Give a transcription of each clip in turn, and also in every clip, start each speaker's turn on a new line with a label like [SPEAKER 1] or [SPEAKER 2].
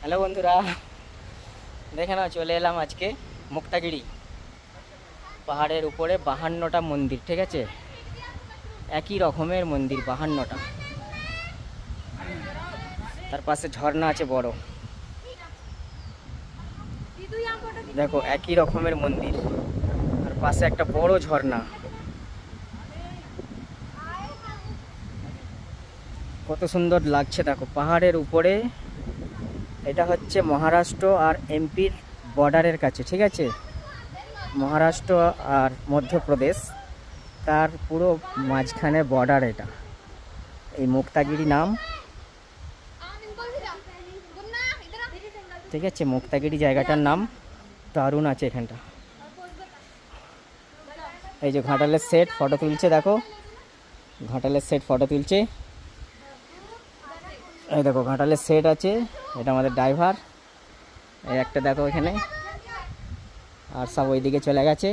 [SPEAKER 1] Hello বন্ধুরা, দেখে নাও চলে এলাম আজকে মুক্তাগিরি। পাহাড়ের উপরে 52টা মন্দির, ঠিক আছে, একই রকমের মন্দির 52টা। তার পাশে ঝর্ণা আছে বড়, দেখো একই রকমের মন্দির, আর পাশে একটা বড় ঝর্ণা। কত সুন্দর লাগছে দেখো পাহাড়ের উপরে। এটা হচ্ছে মহারাষ্ট্র আর এমপির বর্ডারের কাছে, ঠিক আছে, মহারাষ্ট্র আর মধ্যপ্রদেশ, তার পুরো মাঝখানে বর্ডার এটা। এই মুক্তাগিরি নাম, ঠিক আছে, মুক্তাগিরি জায়গাটার নাম। দারুণ আছে এখানটা। এই যে ঘাটালের সেট ফটো তুলছে, দেখো ঘাটালের সেট ফটো তুলছে। এই দেখো ঘাটালের সেট আছে, এটা আমাদের ড্রাইভার। এই একটা দেখো এখানে, আর সব ওইদিকে চলে গেছে।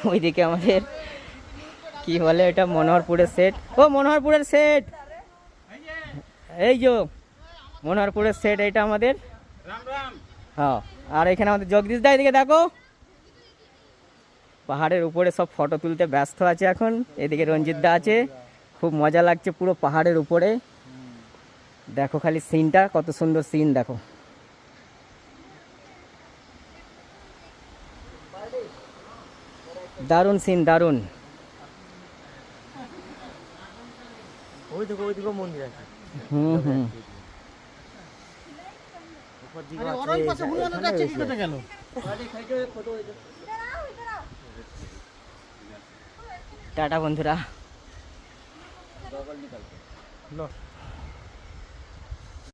[SPEAKER 1] ওইদিকে আমাদের কি বলে এটা, মনোহরপুরের সেট। ও মনোহরপুরের সেট, এই যে মনোহরপুরের সেট এটা আমাদের। হ্যাঁ, আর এখানে আমাদের জগদীশ দা, এদিকে দেখো পাহাড়ের উপরে সব ফটো তুলতে ব্যস্ত আছে এখন। এদিকে রঞ্জিত দা আছে, খুব মজা লাগছে পুরো পাহাড়ের উপরে। দেখো খালি সিনটা, কত সুন্দর সিন দেখো। দারুণ সিন, দারুণ।
[SPEAKER 2] ওই দেখো ওই দিকে মন্দির আছে।
[SPEAKER 1] হুম। টাটা বন্ধুরা।